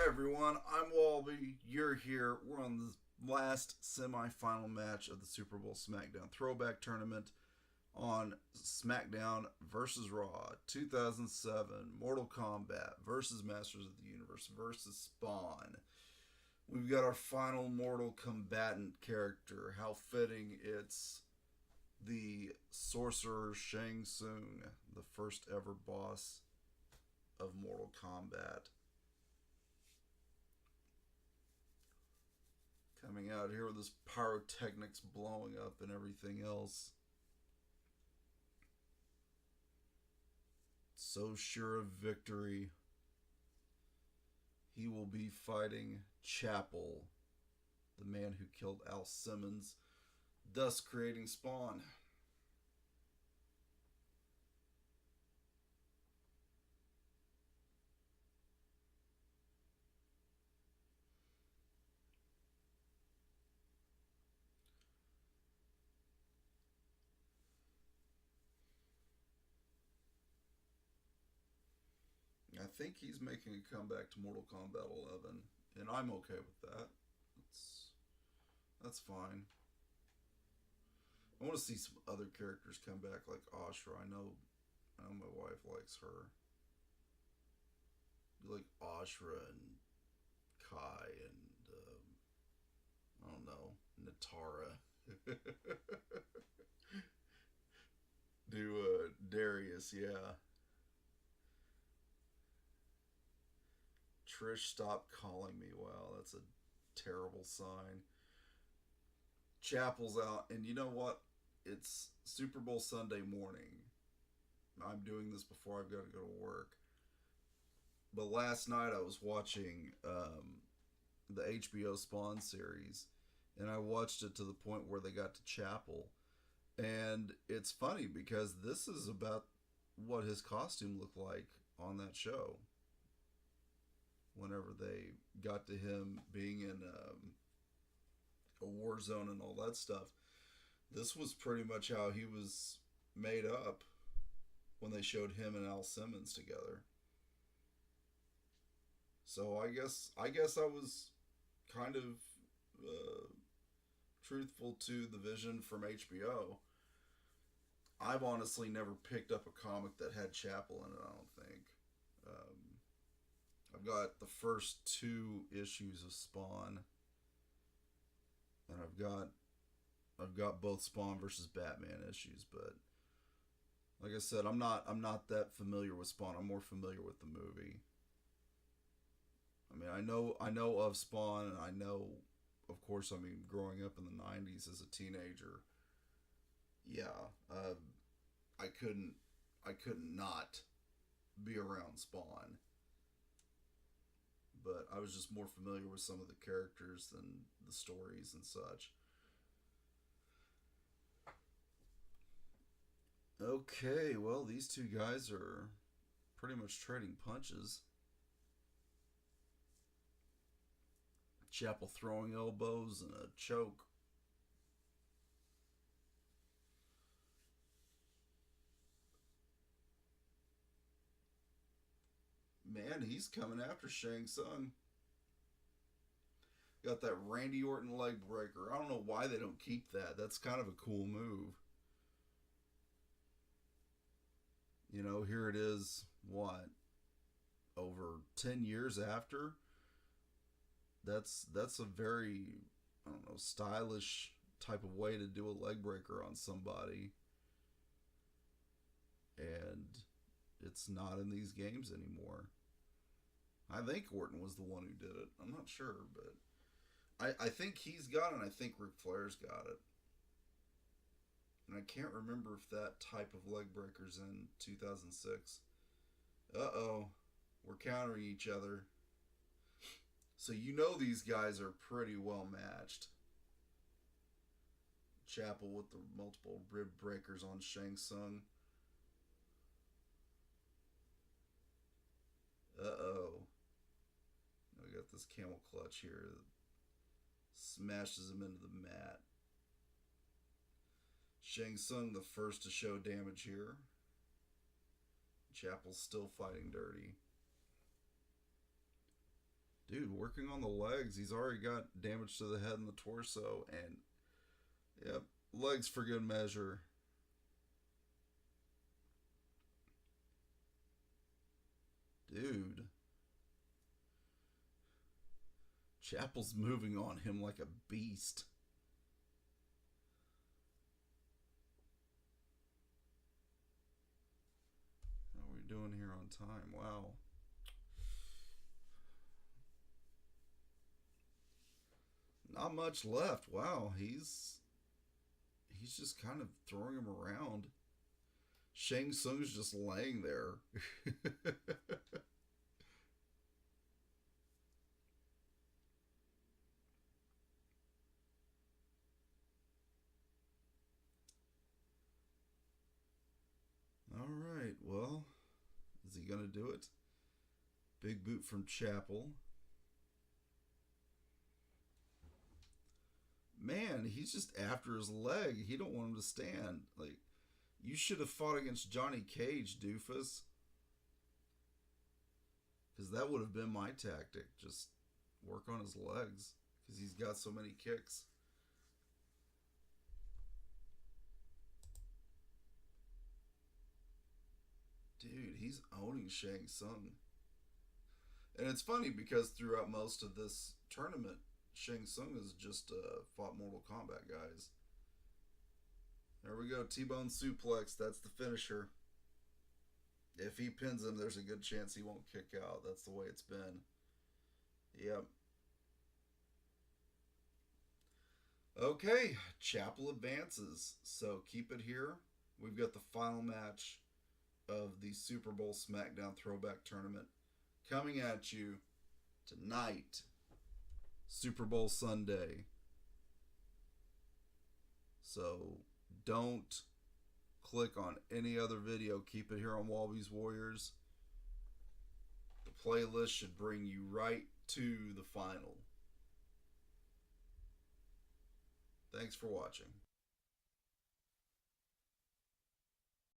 everyone, I'm Walby. You're here. We're on the last semifinal match of the Super Bowl SmackDown Throwback Tournament on SmackDown versus Raw 2007 Mortal Kombat versus Masters of the Universe versus Spawn. We've got our final mortal combatant character. How fitting it's the sorcerer Shang Tsung, the first ever boss of Mortal Kombat. Coming out here with his pyrotechnics blowing up and everything else. So sure of victory. He will be fighting Chapel, the man who killed Al Simmons, thus creating Spawn. I think he's making a comeback to Mortal Kombat 11, and I'm okay with that. That's fine. I want to see some other characters come back, like Ashra. I know my wife likes her. You like Ashra and Kai and I don't know, Natara. Do Darius, yeah. Trish, stop calling me. Wow, that's a terrible sign. Chapel's out, and you know what? It's Super Bowl Sunday morning. I'm doing this before I've got to go to work. But last night I was watching the HBO Spawn series, and I watched it to the point where they got to Chapel. And it's funny because this is about what his costume looked like on that show. Whenever they got to him being in a war zone and all that stuff, this was pretty much how he was made up when they showed him and Al Simmons together. So I guess I was kind of truthful to the vision from HBO. I've honestly never picked up a comic that had Chapel in it, I don't think. I've got the first 2 issues of Spawn, and I've got both Spawn versus Batman issues. But like I said, I'm not that familiar with Spawn. I'm more familiar with the movie. I mean, I know of Spawn, and I know, of course, I mean, growing up in the '90s as a teenager, yeah, I couldn't not be around Spawn. But I was just more familiar with some of the characters than the stories and such. Okay, well, these two guys are pretty much trading punches. Chapel throwing elbows and a choke. Man, he's coming after Shang Tsung. Got that Randy Orton leg breaker. I don't know why they don't keep that. That's kind of a cool move. You know, here it is, what, over 10 years after? That's a very, I don't know, stylish type of way to do a leg breaker on somebody. And it's not in these games anymore. I think Orton was the one who did it. I'm not sure, but I think he's got it, and I think Ric Flair's got it. And I can't remember if that type of leg breaker's in 2006. Uh-oh. We're countering each other. So you know these guys are pretty well matched. Chapel with the multiple rib breakers on Shang Tsung. Uh-oh. We got this camel clutch here that smashes him into the mat. Shang Tsung the first to show damage here. Chapel's still fighting dirty. Dude, working on the legs. He's already got damage to the head and the torso, and yep, legs for good measure. Dude, Chapel's moving on him like a beast. How are we doing here on time? Wow. Not much left. Wow, he's just kind of throwing him around. Shang Tsung's just laying there. All right, well, is he gonna do it? Big boot from Chapel. Man, he's just after his leg. He don't want him to stand. Like, you should have fought against Johnny Cage, doofus. Because that would have been my tactic. Just work on his legs. Because he's got so many kicks. Dude, he's owning Shang Tsung. And it's funny because throughout most of this tournament, Shang Tsung has just fought Mortal Kombat guys. There we go. T-bone suplex. That's the finisher. If he pins him, there's a good chance he won't kick out. That's the way it's been. Yep. Okay, Chapel advances. So keep it here. We've got the final match of the Super Bowl SmackDown Throwback Tournament coming at you tonight, Super Bowl Sunday. So don't click on any other video. Keep it here on Wallbies Warriors. The playlist should bring you right to the final. Thanks for watching.